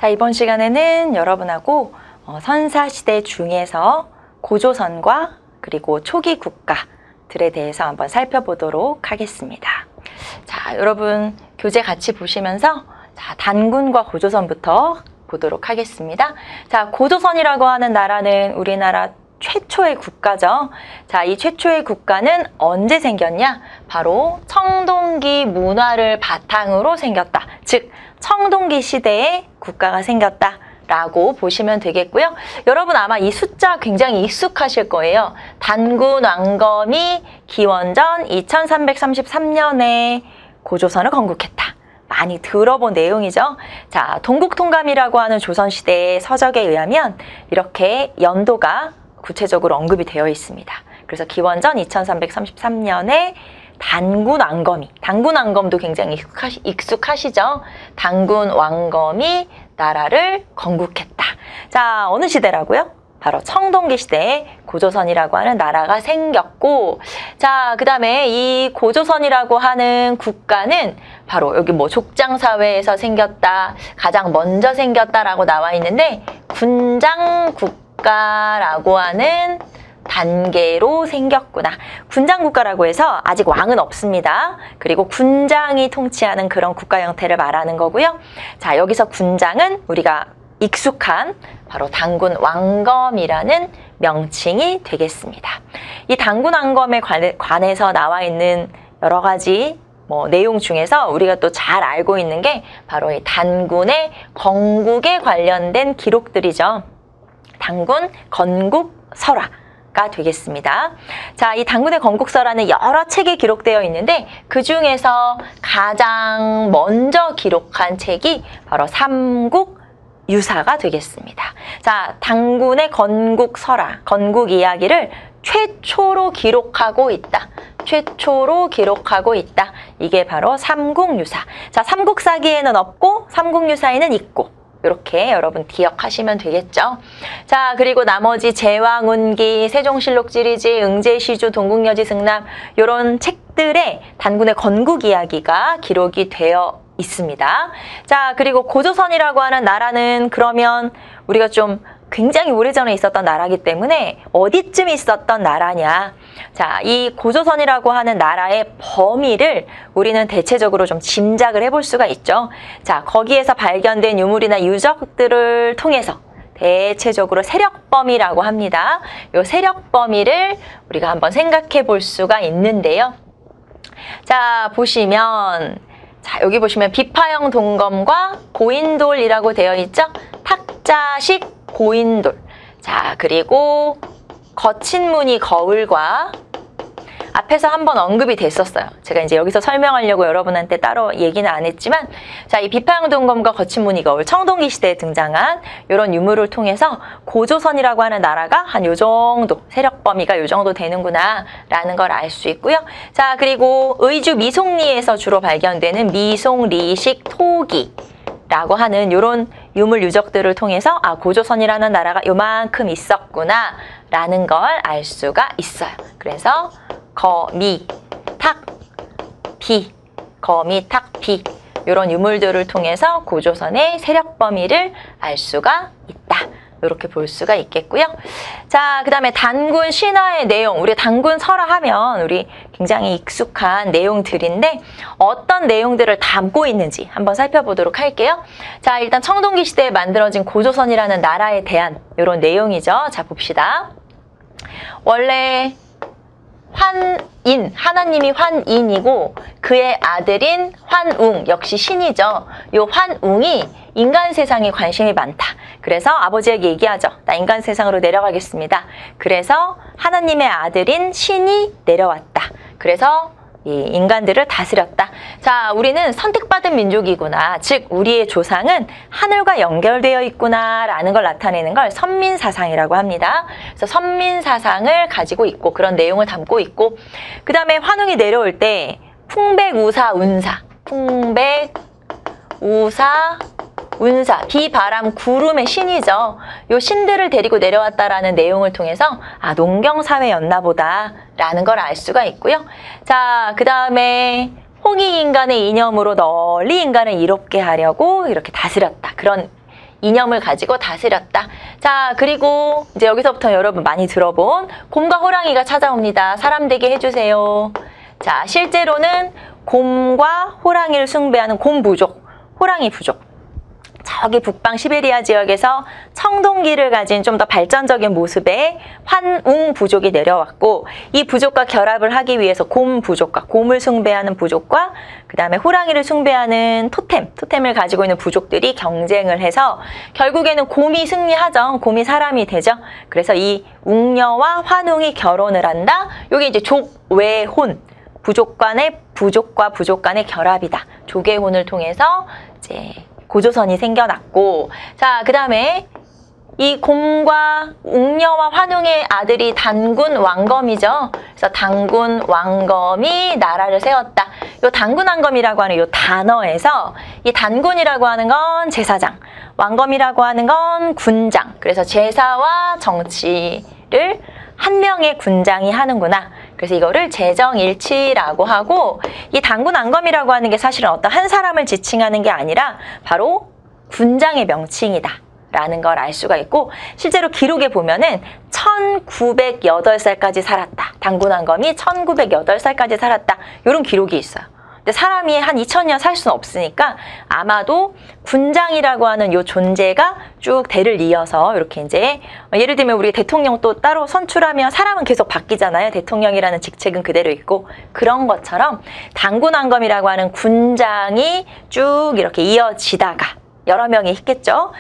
자, 이번 시간에는 여러분하고 선사시대 중에서 고조선과 그리고 초기 국가들에 대해서 한번 살펴보도록 하겠습니다. 자, 여러분 교재 같이 보시면서 자, 단군과 고조선부터 보도록 하겠습니다. 자, 고조선이라고 하는 나라는 우리나라 최초의 국가죠. 자, 이 최초의 국가는 언제 생겼냐? 바로 청동기 문화를 바탕으로 생겼다. 즉, 청동기 시대에 국가가 생겼다. 라고 보시면 되겠고요. 여러분 아마 이 숫자 굉장히 익숙하실 거예요. 단군 왕검이 기원전 2333년에 고조선을 건국했다. 많이 들어본 내용이죠. 자, 동국통감이라고 하는 조선시대의 서적에 의하면 이렇게 연도가 구체적으로 언급이 되어 있습니다. 그래서 기원전 2333년에 단군 왕검도 굉장히 익숙하시죠? 단군 왕검이 나라를 건국했다. 자, 어느 시대라고요? 바로 청동기 시대에 고조선이라고 하는 나라가 생겼고, 자, 그 다음에 이 고조선이라고 하는 국가는 바로 여기 뭐 족장사회에서 생겼다, 가장 먼저 생겼다라고 나와 있는데, 군장국가라고 하는 단계로 생겼구나. 군장국가라고 해서 아직 왕은 없습니다. 그리고 군장이 통치하는 그런 국가 형태를 말하는 거고요. 자, 여기서 군장은 우리가 익숙한 바로 단군 왕검이라는 명칭이 되겠습니다. 이 단군 왕검에 관해서 나와 있는 여러 가지 내용 중에서 우리가 또 잘 알고 있는 게 바로 이 단군의 건국에 관련된 기록들이죠. 단군 건국설화 가 되겠습니다. 자, 이 단군의 건국설화는 여러 책에 기록되어 있는데 그 중에서 가장 먼저 기록한 책이 바로 삼국유사가 되겠습니다. 자, 단군의 건국설화, 건국 이야기를 최초로 기록하고 있다. 이게 바로 삼국유사. 자, 삼국사기에는 없고 삼국유사에는 있고. 이렇게 여러분 기억하시면 되겠죠. 자, 그리고 나머지 제왕운기, 세종실록 지리지, 응제시주, 동국여지 승남 이런 책들에 단군의 건국 이야기가 기록이 되어 있습니다. 자, 그리고 고조선이라고 하는 나라는 그러면 우리가 좀 굉장히 오래전에 있었던 나라이기 때문에 어디쯤 있었던 나라냐. 자, 이 고조선이라고 하는 나라의 범위를 우리는 대체적으로 좀 짐작을 해볼 수가 있죠. 자, 거기에서 발견된 유물이나 유적들을 통해서 대체적으로 세력 범위라고 합니다. 이 세력 범위를 우리가 한번 생각해 볼 수가 있는데요. 자, 보시면 자, 여기 보시면 비파형 동검과 고인돌이라고 되어 있죠. 탁자식 고인돌. 자, 그리고 거친 무늬 거울과 앞에서 한번 언급이 됐었어요. 제가 이제 여기서 설명하려고 여러분한테 따로 얘기는 안 했지만, 자, 이 비파형 동검과 거친 무늬 거울, 청동기 시대에 등장한 이런 유물을 통해서 고조선이라고 하는 나라가 한 요 정도, 세력 범위가 요 정도 되는구나 라는 걸 알 수 있고요. 자, 그리고 의주 미송리에서 주로 발견되는 미송리식 토기 라고 하는 이런 유물 유적들을 통해서 아, 고조선이라는 나라가 요만큼 있었구나 라는 걸 알 수가 있어요. 그래서 거미, 탁, 비, 이런 유물들을 통해서 고조선의 세력 범위를 알 수가 있다. 이렇게 볼 수가 있겠고요. 자, 그 다음에 단군 신화의 내용, 우리 단군 설화하면 우리 굉장히 익숙한 내용들인데 어떤 내용들을 담고 있는지 한번 살펴보도록 할게요. 자, 일단 청동기 시대에 만들어진 고조선이라는 나라에 대한 이런 내용이죠. 자, 봅시다. 원래 하나님이 환인이고 그의 아들인 환웅, 역시 신이죠. 요 환웅이 인간 세상에 관심이 많다. 그래서 아버지에게 얘기하죠. 나 인간 세상으로 내려가겠습니다. 그래서 하나님의 아들인 신이 내려왔다. 그래서 이 인간들을 다스렸다. 자, 우리는 선택받은 민족이구나. 즉, 우리의 조상은 하늘과 연결되어 있구나 라는 걸 나타내는 걸 선민사상이라고 합니다. 그래서 선민사상을 가지고 있고 그런 내용을 담고 있고, 그 다음에 환웅이 내려올 때 풍백우사운사, 비바람 구름의 신이죠. 요 신들을 데리고 내려왔다라는 내용을 통해서 아, 농경사회였나 보다 라는 걸 알 수가 있고요. 자, 그 다음에 홍익인간의 이념으로 널리 인간을 이롭게 하려고 이렇게 다스렸다. 그런 이념을 가지고 다스렸다. 자, 그리고 이제 여기서부터 여러분 많이 들어본 곰과 호랑이가 찾아옵니다. 사람 되게 해주세요. 자, 실제로는 곰과 호랑이를 숭배하는 곰 부족, 호랑이 부족. 저기 북방 시베리아 지역에서 청동기를 가진 좀 더 발전적인 모습의 환웅 부족이 내려왔고, 이 부족과 결합을 하기 위해서 곰 부족과 곰을 숭배하는 부족과 그 다음에 호랑이를 숭배하는 토템을 가지고 있는 부족들이 경쟁을 해서 결국에는 곰이 승리하죠. 곰이 사람이 되죠. 그래서 이 웅녀와 환웅이 결혼을 한다. 이게 이제 족외혼, 부족과 부족 간의 결합이다. 조계혼을 통해서 이제 고조선이 생겨났고, 자, 그 다음에 이 곰과 웅녀와 환웅의 아들이 단군 왕검이죠. 그래서 단군 왕검이 나라를 세웠다. 요 단군 왕검이라고 하는 요 단어에서 이 단군이라고 하는 건 제사장, 왕검이라고 하는 건 군장. 그래서 제사와 정치를 한 명의 군장이 하는구나. 그래서 이거를 재정일치라고 하고, 이 단군 왕검이라고 하는 게 사실은 어떤 한 사람을 지칭하는 게 아니라 바로 군장의 명칭이다 라는 걸 알 수가 있고, 실제로 기록에 보면은 1908살까지 살았다. 단군 왕검이 1908살까지 살았다. 이런 기록이 있어요. 근데 사람이 한 2000년 살 수는 없으니까 아마도 군장이라고 하는 요 존재가 쭉 대를 이어서 이렇게 이제, 예를 들면 우리 대통령 또 따로 선출하면 사람은 계속 바뀌잖아요. 대통령이라는 직책은 그대로 있고, 그런 것처럼 단군 왕검이라고 하는 군장이 쭉 이렇게 이어지다가 여러 명이 있겠죠.